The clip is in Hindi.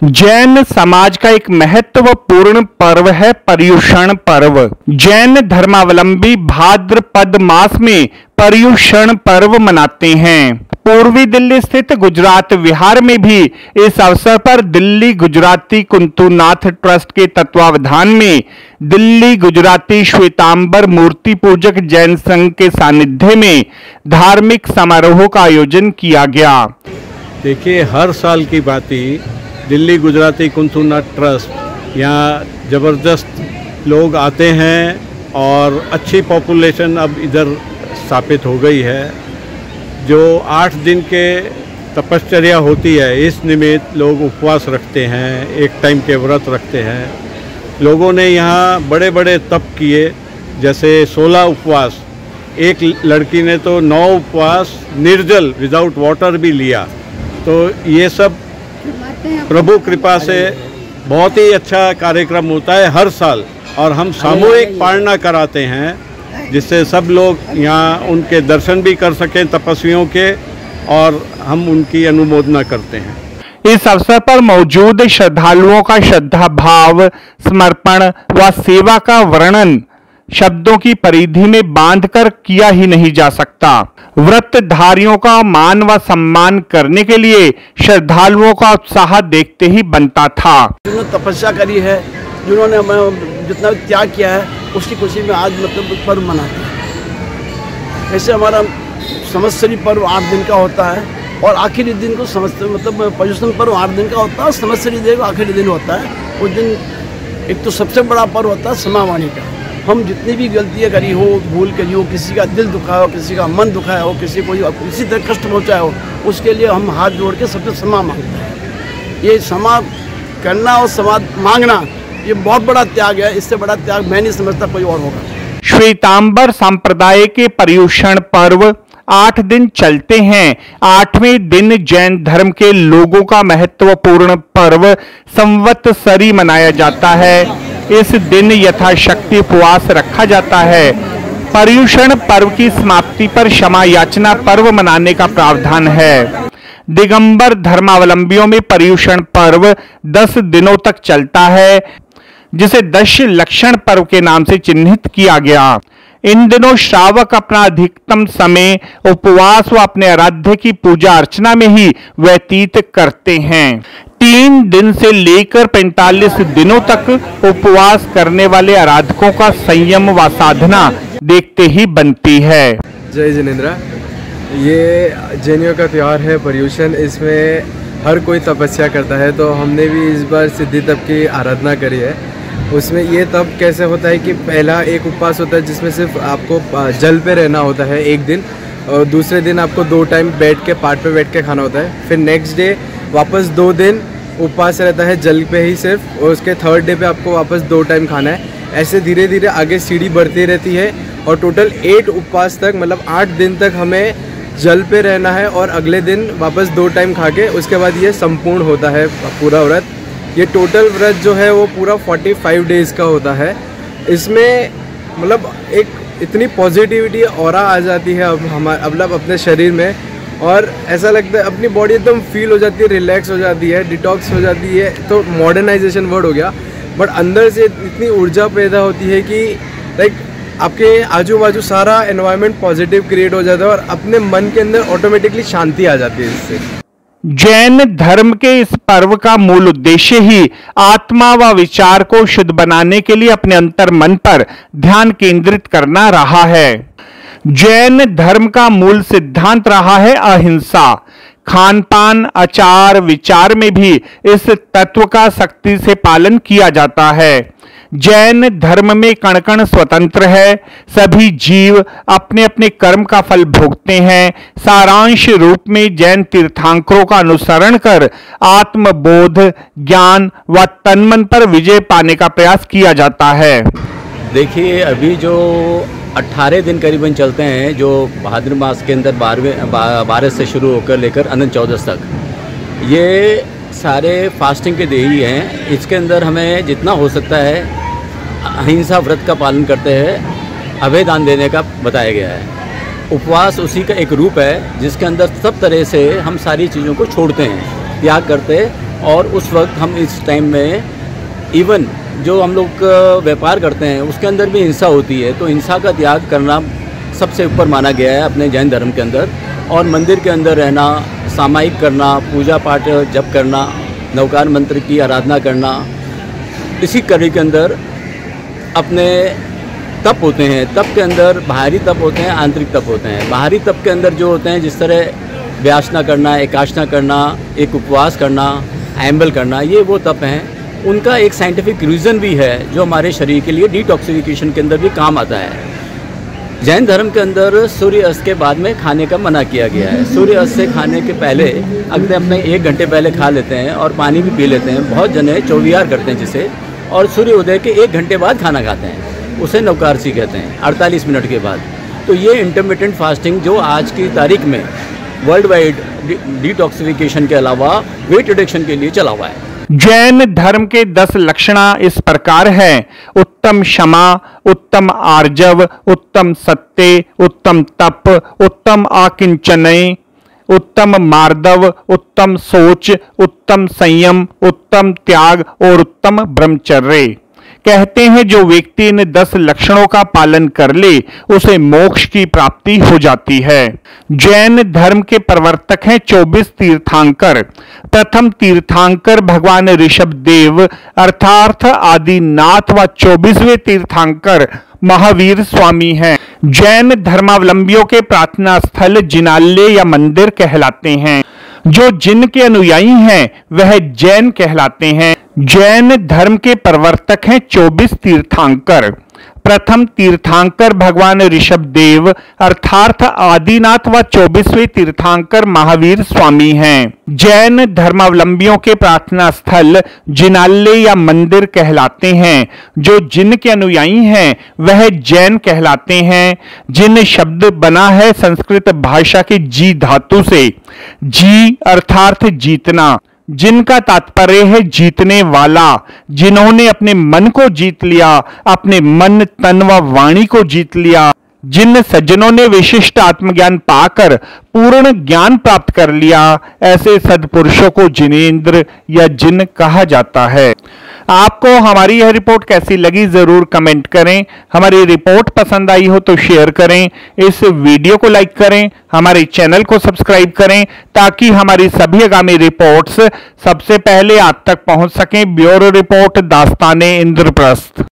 जैन समाज का एक महत्वपूर्ण पर्व है पर्युषण पर्व। जैन धर्मावलंबी भाद्रपद मास में पर्युषण पर्व मनाते हैं। पूर्वी दिल्ली स्थित गुजरात विहार में भी इस अवसर पर दिल्ली गुजराती कुंतुनाथ ट्रस्ट के तत्वावधान में दिल्ली गुजराती श्वेतांबर मूर्ति पूजक जैन संघ के सानिध्य में धार्मिक समारोह का आयोजन किया गया। देखिए, हर साल की बात ही दिल्ली गुजराती कुंतुनाथ ट्रस्ट यहाँ ज़बरदस्त लोग आते हैं और अच्छी पॉपुलेशन अब इधर स्थापित हो गई है। जो 8 दिन के तपश्चर्या होती है, इस निमित्त लोग उपवास रखते हैं, एक टाइम के व्रत रखते हैं। लोगों ने यहाँ बड़े बड़े तप किए, जैसे 16 उपवास, एक लड़की ने तो 9 उपवास निर्जल विदाउट वाटर भी लिया। तो ये सब प्रभु कृपा से बहुत ही अच्छा कार्यक्रम होता है हर साल, और हम सामूहिक पालना कराते हैं जिससे सब लोग यहाँ उनके दर्शन भी कर सकें तपस्वियों के, और हम उनकी अनुमोदना करते हैं। इस अवसर पर मौजूद श्रद्धालुओं का श्रद्धा भाव, समर्पण व सेवा का वर्णन शब्दों की परिधि में बांधकर किया ही नहीं जा सकता। व्रतधारियों का मान व सम्मान करने के लिए श्रद्धालुओं का उत्साह देखते ही बनता था। जिन्होंने तपस्या करी है, जिन्होंने जितना त्याग किया है, उसकी खुशी में आज पर्व मनाते हैं। ऐसे हमारा संवत्सरी पर्व 8 दिन का होता है, और आखिरी दिन को पर्युषण पर्व 8 दिन का होता है, और संवत्सरी दिन आखिरी दिन होता है। उस दिन एक तो सबसे बड़ा पर्व होता है समावाणी का। हम जितनी भी गलतियाँ करी हो, भूल करी हो, किसी का दिल दुखाया हो, किसी का मन दुखाया हो, किसी को किसी तरह कष्ट पहुँचाया हो, उसके लिए हम हाथ जोड़ के सबसे क्षमा मांगते हैं। ये क्षमा करना और क्षमा मांगना, ये बहुत बड़ा त्याग है। इससे बड़ा त्याग मैं नहीं समझता कोई और होगा। श्वेतांबर संप्रदाय के पर्युषण पर्व 8 दिन चलते हैं। 8वें दिन जैन धर्म के लोगों का महत्वपूर्ण पर्व संवत्सरी मनाया जाता है। इस दिन यथाशक्ति उपवास रखा जाता है। पर्युषण पर्व की समाप्ति पर क्षमा याचना पर्व मनाने का प्रावधान है। दिगंबर धर्मावलंबियों में पर्युषण पर्व 10 दिनों तक चलता है, जिसे 10 लक्षण पर्व के नाम से चिन्हित किया गया। इन दिनों श्रावक अपना अधिकतम समय उपवास व अपने आराध्य की पूजा अर्चना में ही व्यतीत करते हैं। 3 दिन से लेकर 45 दिनों तक उपवास करने वाले आराधकों का संयम व साधना देखते ही बनती है। जय जिनेंद्र। ये जैनियों का त्यौहार है पर्युषण। इसमें हर कोई तपस्या करता है, तो हमने भी इस बार सिद्धि तप की आराधना करी है। उसमें ये तप कैसे होता है कि पहला एक उपवास होता है जिसमें सिर्फ आपको जल पे रहना होता है 1 दिन, और दूसरे दिन आपको 2 टाइम बैठ के पाट पे बैठ के खाना होता है। फिर नेक्स्ट डे वापस 2 दिन उपवास रहता है जल पे ही सिर्फ, और उसके 3rd डे पे आपको वापस 2 टाइम खाना है। ऐसे धीरे धीरे आगे सीढ़ी बढ़ती रहती है, और टोटल 8 उपवास तक, मतलब 8 दिन तक हमें जल पे रहना है, और अगले दिन वापस 2 टाइम खा के उसके बाद ये संपूर्ण होता है पूरा व्रत। ये टोटल व्रत जो है वो पूरा 45 डेज़ का होता है। इसमें मतलब एक इतनी पॉजिटिविटी ऑरा आ जाती है अब मतलब अपने शरीर में, और ऐसा लगता है अपनी बॉडी एकदम फील हो जाती है, रिलैक्स हो जाती है, डिटॉक्स हो जाती है। तो मॉडर्नाइजेशन वर्ड हो गया, बट अंदर से इतनी ऊर्जा पैदा होती है कि लाइक आपके आजू बाजू सारा एनवायरनमेंट पॉजिटिव क्रिएट हो जाता है, और अपने मन के अंदर ऑटोमेटिकली शांति आ जाती है इससे। जैन धर्म के इस पर्व का मूल उद्देश्य ही आत्मा व विचार को शुद्ध बनाने के लिए अपने अंतर मन पर ध्यान केंद्रित करना रहा है। जैन धर्म का मूल सिद्धांत रहा है अहिंसा। खान पान, आचार विचार में भी इस तत्व का सख्ती से पालन किया जाता है। जैन धर्म में कण कण स्वतंत्र है। सभी जीव अपने अपने कर्म का फल भोगते हैं। सारांश रूप में जैन तीर्थंकरों का अनुसरण कर आत्मबोध, ज्ञान व तन्मन पर विजय पाने का प्रयास किया जाता है। देखिए, अभी जो 18 दिन करीबन चलते हैं, जो भाद्र मास के अंदर 12 से शुरू होकर लेकर अनंत 14 तक, ये सारे फास्टिंग के डे ही हैं। इसके अंदर हमें जितना हो सकता है अहिंसा व्रत का पालन करते हैं, अभय दान देने का बताया गया है। उपवास उसी का एक रूप है जिसके अंदर सब तरह से हम सारी चीज़ों को छोड़ते हैं, त्याग करते हैं, और उस वक्त हम इस टाइम में इवन जो हम लोग व्यापार करते हैं उसके अंदर भी हिंसा होती है, तो हिंसा का त्याग करना सबसे ऊपर माना गया है अपने जैन धर्म के अंदर। और मंदिर के अंदर रहना, सामायिक करना, पूजा पाठ जप करना, नवकार मंत्र की आराधना करना, इसी कड़ी के अंदर अपने तप होते हैं। तप के अंदर बाहरी तप होते हैं, आंतरिक तप होते हैं। बाहरी तप के अंदर जो होते हैं, जिस तरह व्यासना करना, एकाशना करना, एक उपवास करना, एम्बल करना, ये वो तप हैं। उनका एक साइंटिफिक रीज़न भी है जो हमारे शरीर के लिए डिटॉक्सिफिकेशन के अंदर भी काम आता है। जैन धर्म के अंदर सूर्य अस्त के बाद में खाने का मना किया गया है। सूर्य अस्त से खाने के पहले अगले अपने 1 घंटे पहले खा लेते हैं और पानी भी पी लेते हैं। बहुत जने चौविहार करते हैं जिसे, और सूर्य उदय के 1 घंटे बाद खाना खाते हैं, उसे नवकारसी कहते हैं, 48 मिनट के बाद। तो ये इंटरमिटेंट फास्टिंग जो आज की तारीख में वर्ल्ड वाइड डिटॉक्सिफिकेशन के अलावा वेट रिडक्शन के लिए चला हुआ है। जैन धर्म के 10 लक्षणा इस प्रकार है: उत्तम क्षमा, उत्तम आर्जव, उत्तम सत्य, उत्तम तप, उत्तम आकिंचनय, उत्तम मार्दव, उत्तम सोच, उत्तम संयम, उत्तम त्याग और उत्तम ब्रह्मचर्य। कहते हैं जो व्यक्ति इन 10 लक्षणों का पालन कर ले उसे मोक्ष की प्राप्ति हो जाती है। जैन धर्म के प्रवर्तक हैं 24 तीर्थंकर। प्रथम तीर्थंकर भगवान ऋषभ देव अर्थात आदिनाथ व 24वें तीर्थंकर महावीर स्वामी हैं। जैन धर्मावलंबियों के प्रार्थना स्थल जिनालय या मंदिर कहलाते हैं। जो जिन के अनुयायी हैं वह जैन कहलाते हैं। जैन धर्म के प्रवर्तक हैं 24 तीर्थंकर। प्रथम तीर्थंकर भगवान ऋषभ देव अर्थात आदिनाथ व 24वें तीर्थंकर महावीर स्वामी हैं। जैन धर्मावलंबियों के प्रार्थना स्थल जिनालय या मंदिर कहलाते हैं। जो जिन के अनुयायी हैं वह जैन कहलाते हैं। जिन शब्द बना है संस्कृत भाषा के जी धातु से। जी अर्थात जीतना, जिनका तात्पर्य है जीतने वाला। जिन्होंने अपने मन को जीत लिया, अपने मन तन व वाणी को जीत लिया। जिन सज्जनों ने विशिष्ट आत्मज्ञान पाकर पूर्ण ज्ञान प्राप्त कर लिया, ऐसे सद्पुरुषों को जिनेंद्र या जिन कहा जाता है। आपको हमारी यह रिपोर्ट कैसी लगी जरूर कमेंट करें। हमारी रिपोर्ट पसंद आई हो तो शेयर करें, इस वीडियो को लाइक करें, हमारे चैनल को सब्सक्राइब करें ताकि हमारी सभी आगामी रिपोर्ट्स सबसे पहले आप तक पहुंच सकें। ब्यूरो रिपोर्ट दास्ताने इंद्रप्रस्थ।